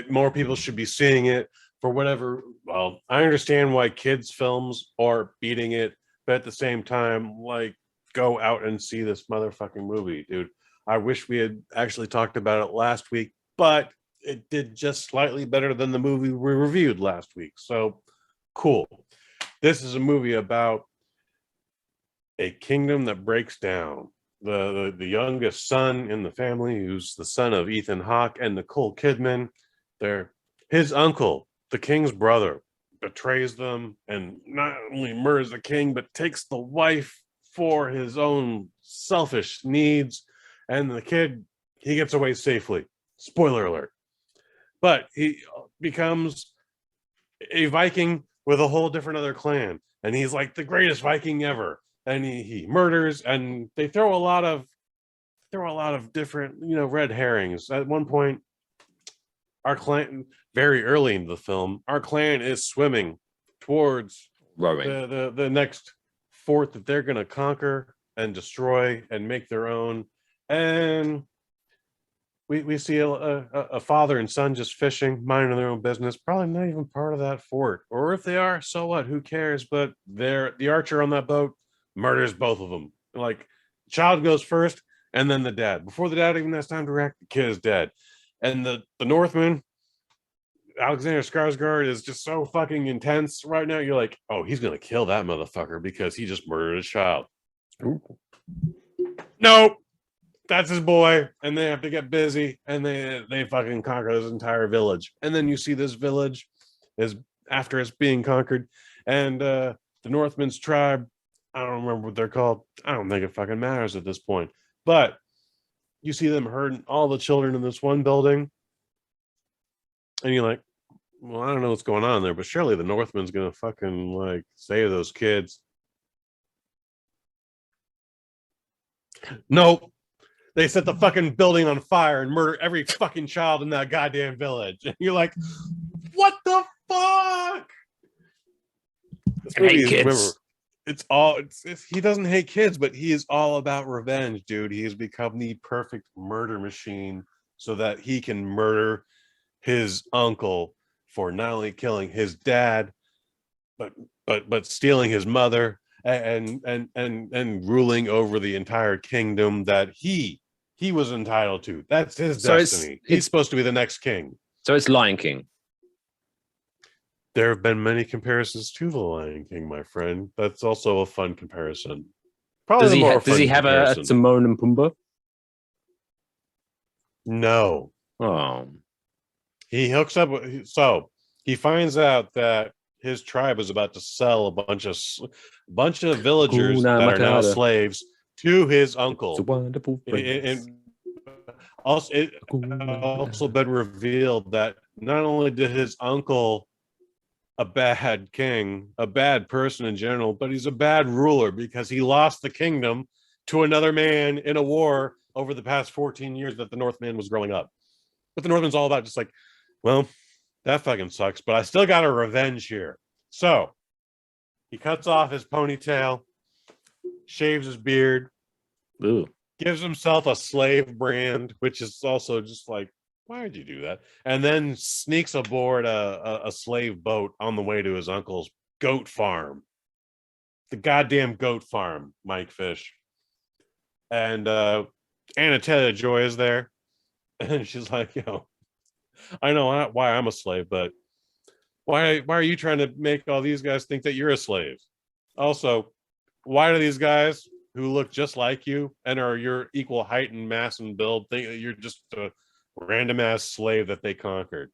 More people should be seeing it for whatever. Well, I understand why kids' films are beating it, but at the same time, like, go out and see this motherfucking movie, dude. I wish we had actually talked about it last week, but it did just slightly better than the movie we reviewed last week. So cool. This is a movie about a kingdom that breaks down. The youngest son in the family, who's the son of Ethan Hawke and Nicole Kidman, his uncle, the king's brother, betrays them and not only murders the king, but takes the wife for his own selfish needs. And the kid, he gets away safely. Spoiler alert. But he becomes a Viking with a whole different other clan. And he's like the greatest Viking ever. And he murders, and they throw a lot of different, red herrings. At one point, our clan, very early in the film, our clan is swimming towards the next fort that they're going to conquer and destroy and make their own. And we see a father and son just fishing, minding their own business, probably not even part of that fort. Or if they are, so what? Who cares? But the archer on that boat murders both of them. Like, child goes first, and then the dad. Before the dad even has time to react, the kid is dead. And the Northman, Alexander Skarsgård, is just so fucking intense right now. You're like, oh, he's gonna kill that motherfucker because he just murdered a child. Ooh. Nope. That's his boy, and they have to get busy, and they fucking conquer this entire village. And then you see this village is after it's being conquered, and the Northman's tribe, I don't remember what they're called. I don't think it fucking matters at this point. But you see them hurting all the children in this one building, and you're like, well, I don't know what's going on there, but surely the Northman's gonna fucking like save those kids. Nope. They set the fucking building on fire and murder every fucking child in that goddamn village. And you're like, what the fuck? I hate kids. Remember, he doesn't hate kids, but he is all about revenge, dude. He has become the perfect murder machine so that he can murder his uncle for not only killing his dad, but stealing his mother and ruling over the entire kingdom that he was entitled to. That's his destiny. He's supposed to be the next king. So it's Lion King. There have been many comparisons to the Lion King, my friend. That's also a fun comparison. Probably does he have a Timon and Pumbaa? No. Oh. He hooks up. So he finds out that his tribe is about to sell a bunch of villagers that are now slaves to his uncle. It's a wonderful and also, it also been revealed that not only did his uncle a bad king, a bad person in general, but he's a bad ruler because he lost the kingdom to another man in a war over the past 14 years that the Northman was growing up. But the Northman's all about just like, well, that fucking sucks, but I still got a revenge here. So he cuts off his ponytail, shaves his beard, gives himself a slave brand, which is also just like, why would you do that? And then sneaks aboard a slave boat on the way to his uncle's goat farm. The goddamn goat farm, Mike Fish. And Anna Taylor-Joy is there. And she's like, I know why I'm a slave, but why are you trying to make all these guys think that you're a slave? Also, why do these guys who look just like you and are your equal height and mass and build think that you're just a random ass slave that they conquered?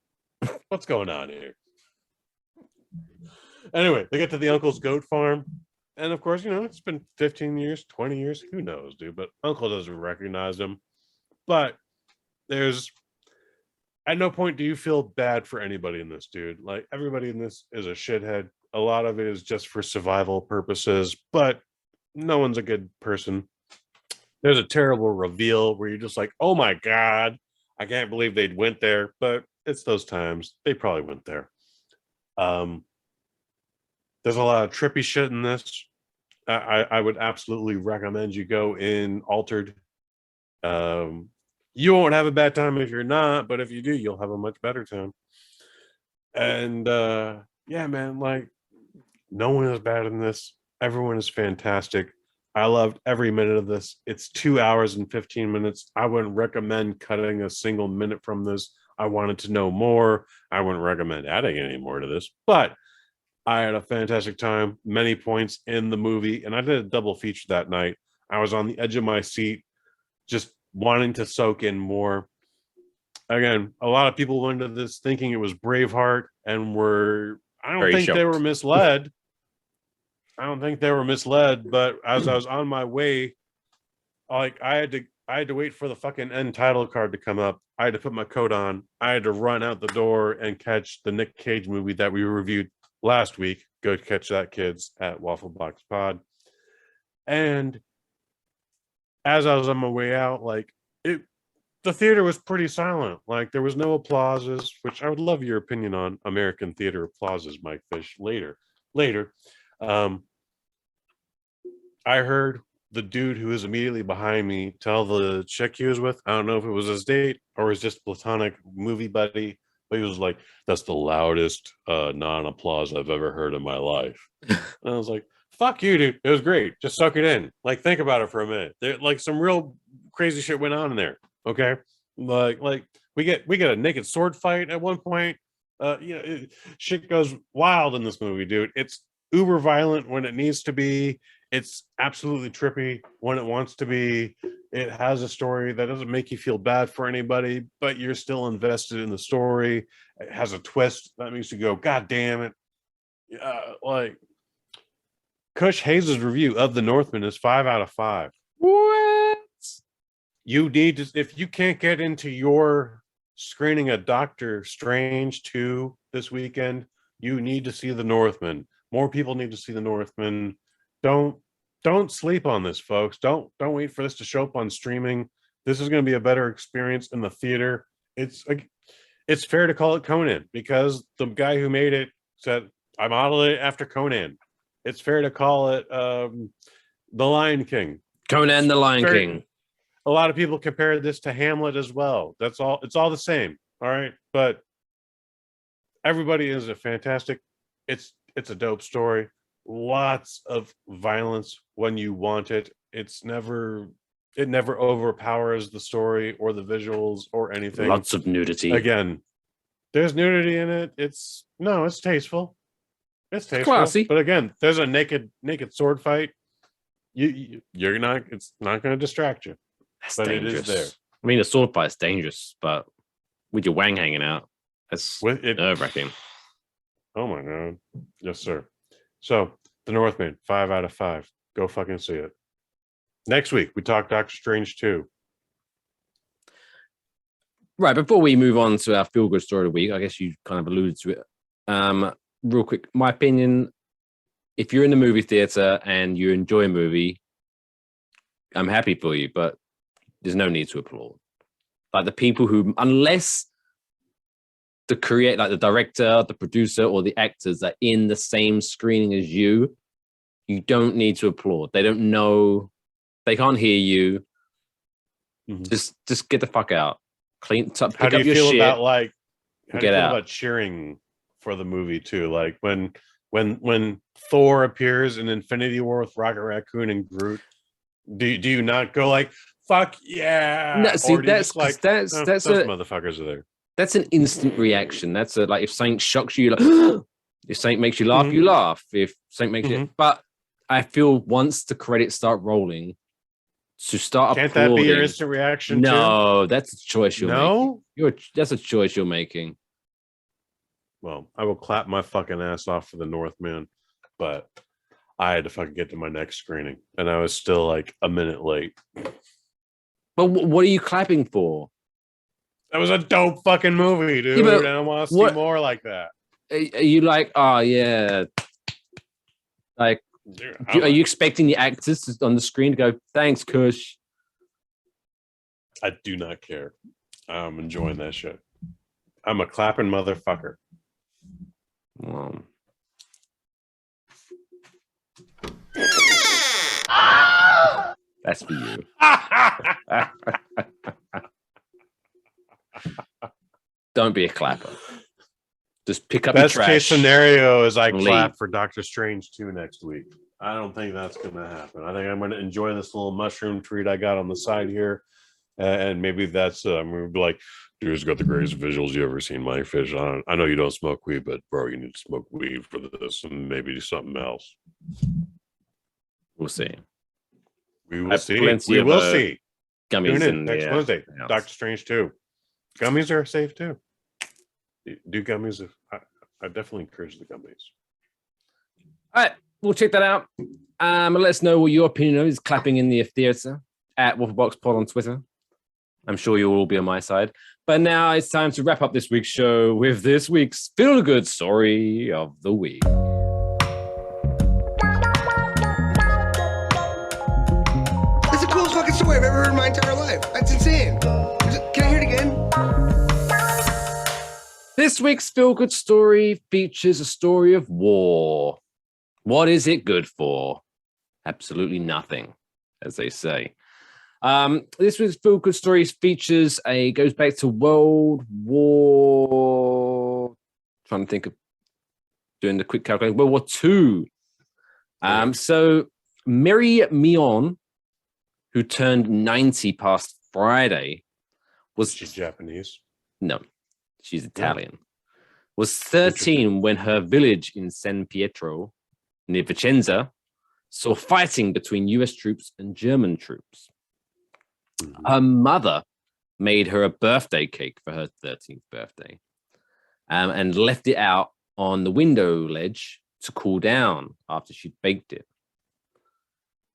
What's going on here? Anyway, they get to the uncle's goat farm, and of course, it's been 15 years, 20 years, who knows, dude, but uncle doesn't recognize him. But there's at no point do you feel bad for anybody in this, dude. Like, everybody in this is a shithead. A lot of it is just for survival purposes, but no one's a good person. There's a terrible reveal where you're just like, oh my God, I can't believe they went there, but it's those times. They probably went there. There's a lot of trippy shit in this. I would absolutely recommend you go in Altered. You won't have a bad time if you're not, but if you do, you'll have a much better time. And yeah, man, like, no one is bad in this. Everyone is fantastic. I loved every minute of this. It's 2 hours and 15 minutes. I wouldn't recommend cutting a single minute from this. I wanted to know more. I wouldn't recommend adding any more to this, but I had a fantastic time. Many points in the movie, and I did a double feature that night. I was on the edge of my seat, just wanting to soak in more. Again, a lot of people went into this thinking it was Braveheart, and I don't think they were misled. I don't think they were misled, but as I was on my way, like, I had to wait for the fucking end title card to come up. I had to put my coat on. I had to run out the door and catch the Nick Cage movie that we reviewed last week. Go catch that, kids, at Waffle Box Pod. And as I was on my way out, like, the theater was pretty silent. Like, there was no applauses, which I would love your opinion on American theater applauses, Mike Fish, later. I heard the dude who was immediately behind me tell the chick he was with, I don't know if it was his date or his just platonic movie buddy, but he was like, that's the loudest non-applause I've ever heard in my life. And I was like, fuck you, dude. It was great. Just suck it in. Like, think about it for a minute. There, like, some real crazy shit went on in there. Okay. Like we get a naked sword fight at one point. Shit goes wild in this movie, dude. It's uber violent when it needs to be. It's absolutely trippy when it wants to be. It has a story that doesn't make you feel bad for anybody, but you're still invested in the story. It has a twist that makes you go, God damn it. Like, Kush Hayes' review of The Northman is 5 out of 5. What? You need to, if you can't get into your screening of Doctor Strange 2 this weekend, you need to see the Northman. More people need to see the Northman. Don't sleep on this, folks. Don't wait for this to show up on streaming. This is going to be a better experience in the theater. It's fair to call it Conan because the guy who made it said, I modeled it after Conan. It's fair to call it The Lion King. Conan the Lion King. A lot of people compare this to Hamlet as well. That's all. It's all the same. All right. But everybody is a fantastic. It's a dope story. Lots of violence when you want it. It never overpowers the story or the visuals or anything. Lots of nudity. Again, there's nudity in it. It's tasteful. It's tasteful. Classy. But again, there's a naked sword fight. You're not. It's not going to distract you. That's but dangerous. It is there. I mean, a sword fight's dangerous, but with your wang hanging out, that's nerve-wracking. Oh my god. Yes, sir. So, The Northman, 5 out of 5. Go fucking see it. Next week, we talk Doctor Strange 2. Right, before we move on to our feel-good story of the week, I guess you kind of alluded to it. Real quick, my opinion, if you're in the movie theater and you enjoy a movie, I'm happy for you, but there's no need to applaud. Like the people who, unless the the director, the producer, or the actors are in the same screening as you don't need to applaud. They don't know, they can't hear you. Mm-hmm. Just get the fuck out. Pick up your shit. How do you feel about cheering for the movie too? Like when Thor appears in Infinity War with Rocket Raccoon and Groot, do you not go like, fuck yeah? No, see, that's those motherfuckers are there. That's an instant reaction. That's like if something shocks you, like if something makes you laugh, you laugh. If something makes you, but I feel once the credits start rolling, to start can't applauding, that be your instant reaction? No, too? That's a choice you're making. That's a choice you're making. Well, I will clap my fucking ass off for the Northman, but I had to fucking get to my next screening, and I was still like a minute late. But what are you clapping for? That was a dope fucking movie, dude. Yeah, and I want to see more like that. Are you like, oh yeah, like? Dude, are you expecting the actors on the screen to go, thanks, Kush? I do not care. I'm enjoying that shit. I'm a clapping motherfucker. That's for you. Don't be a clapper. Just pick up Best your trash. Case scenario is I clap for Doctor Strange 2 next week. I don't think that's going to happen. I think I'm going to enjoy this little mushroom treat I got on the side here. And maybe that's, I'm going to be like, dude, it's got the greatest visuals you ever seen, Mike Fish. I know you don't smoke weed, but bro, you need to smoke weed for this and maybe do something else. We'll see. We will see. We will see. Gummies Tune in next Wednesday. Doctor Strange 2. Gummies are safe too. Do gummies. I definitely encourage the gummies. All right, we'll check that out. Let us know what your opinion is clapping in the theater at Waffle Box Pod on Twitter. I'm sure you'll all be on my side. But now it's time to wrap up this week's show with this week's Feel Good Story of the Week. It's the coolest fucking story I've ever heard in my entire life. That's insane. Can I hear it again? This week's Feel Good Story features a story of war. What is it good for? Absolutely nothing, as they say. This week's Feel Good Story features goes back to World War. Trying to think of doing the quick calculation. World War II. So Mary Mion, who turned 90 past Friday, She's Japanese. No. She's Italian, was 13 when her village in San Pietro, near Vicenza, saw fighting between US troops and German troops. Her mother made her a birthday cake for her 13th birthday and left it out on the window ledge to cool down after she'd baked it.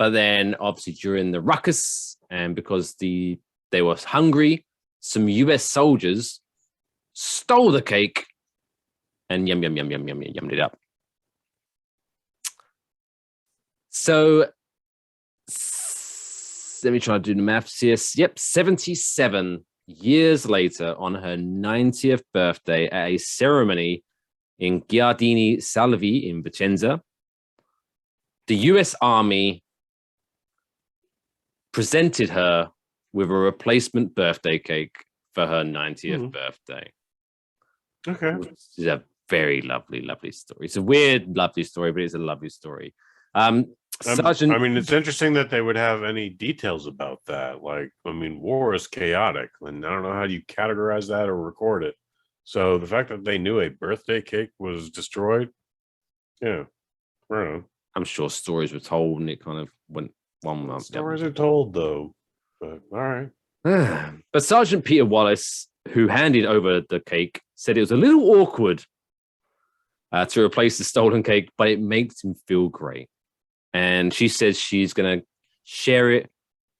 But then, obviously, during the ruckus, and because the they were hungry. Some US soldiers stole the cake and yummed it up. So let me try to do the maths here. Yep, 77 years later, on her 90th birthday, at a ceremony in Giardini Salvi in Vicenza, the US Army presented her with a replacement birthday cake for her 90th birthday. Okay. Which is a very lovely, lovely story. It's a weird, lovely story, but it's a lovely story. Sergeant... I mean, it's interesting that they would have any details about that. Like, I mean, war is chaotic, and I don't know how you categorize that or record it. So the fact that they knew a birthday cake was destroyed, yeah, I don't know. I'm sure stories were told, and it kind of went one month. Stories are told, though. But all right. But Sergeant Peter Wallace, who handed over the cake, said it was a little awkward to replace the stolen cake, but it makes him feel great. And she says she's going to share it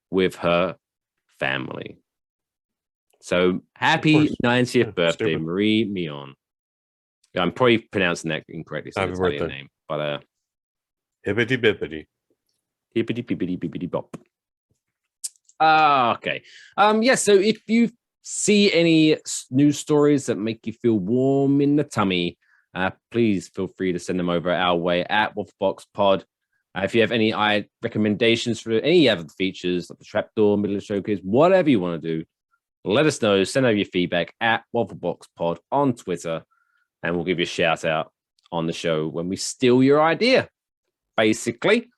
with her family. So happy 90th birthday, Marie Mion. I'm probably pronouncing that incorrectly. So it's Italian name, but hippity bippity, hippity bippity bippity bop. Okay. Yeah. So if you see any news stories that make you feel warm in the tummy, please feel free to send them over our way at Waffle Box Pod. If you have any recommendations for any other features, like the Trapdoor, Middle of the Showcase, whatever you want to do, let us know. Send over your feedback at Waffle Box Pod on Twitter, and we'll give you a shout out on the show when we steal your idea, basically.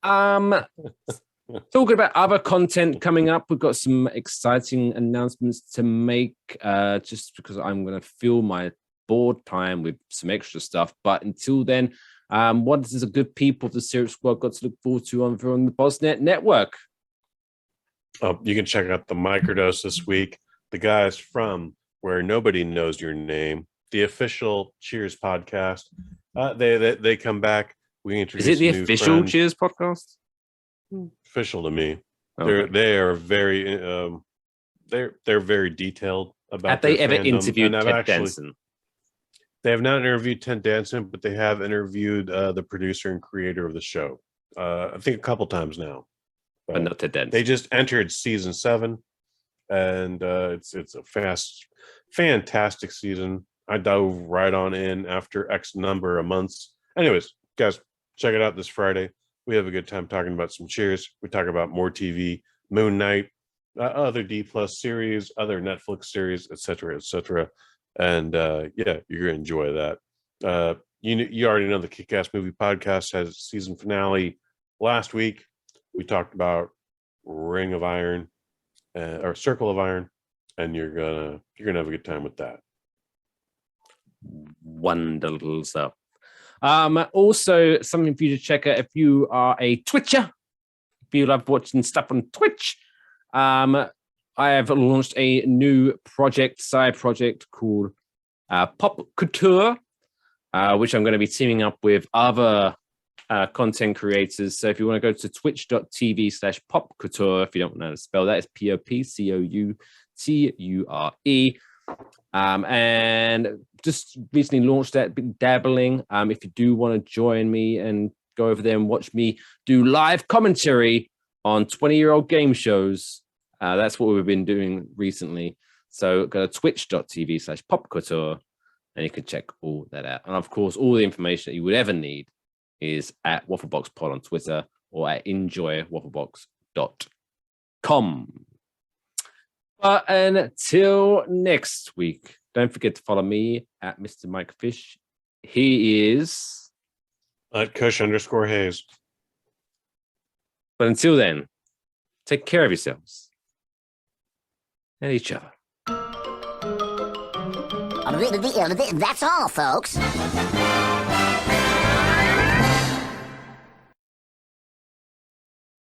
Talking about other content coming up, we've got some exciting announcements to make, just because I'm going to fill my board time with some extra stuff. But until then, what is a good people of the Syrup Squad got to look forward to on the Bosnet Network? You can check out the Microdose this week. The guys from Where Nobody Knows Your Name, the official Cheers podcast. They come back. We introduce. Is it the official friends. Cheers podcast? Official to me. Okay. They are very they're very detailed about. Have they ever interviewed Ted Danson? They have not interviewed Ted Danson, but they have interviewed the producer and creator of the show. I think a couple times now. But not Ted Danson. They just entered season 7, and it's a fantastic season. I dove right on in after X number of months. Anyways, guys, check it out this Friday. We have a good time talking about some Cheers. We talk about more TV, Moon Knight, other D+ series, other Netflix series, etc. And yeah, you're gonna enjoy that. You already know the Kick-Ass Movie Podcast has a season finale last week. We talked about Ring of Iron or Circle of Iron, and you're gonna have a good time with that. Wonderful stuff. Also, something for you to check out if you are a Twitcher. If you love watching stuff on Twitch, I have launched a new side project called Pop Couture, which I'm going to be teaming up with other content creators. So if you want to go to twitch.tv/popcouture, if you don't know how to spell that, it's POPCOUTURE. And just recently launched that, been dabbling. If you do want to join me and go over there and watch me do live commentary on 20-year-old game shows, that's what we've been doing recently. So go to twitch.tv/popcouture and you can check all that out. And of course, all the information that you would ever need is at WaffleboxPod on Twitter or at enjoywafflebox.com. But until next week, don't forget to follow me at Mr. Mike Fish. He is at Kush_Hayes. But until then, take care of yourselves and each other. That's all, folks.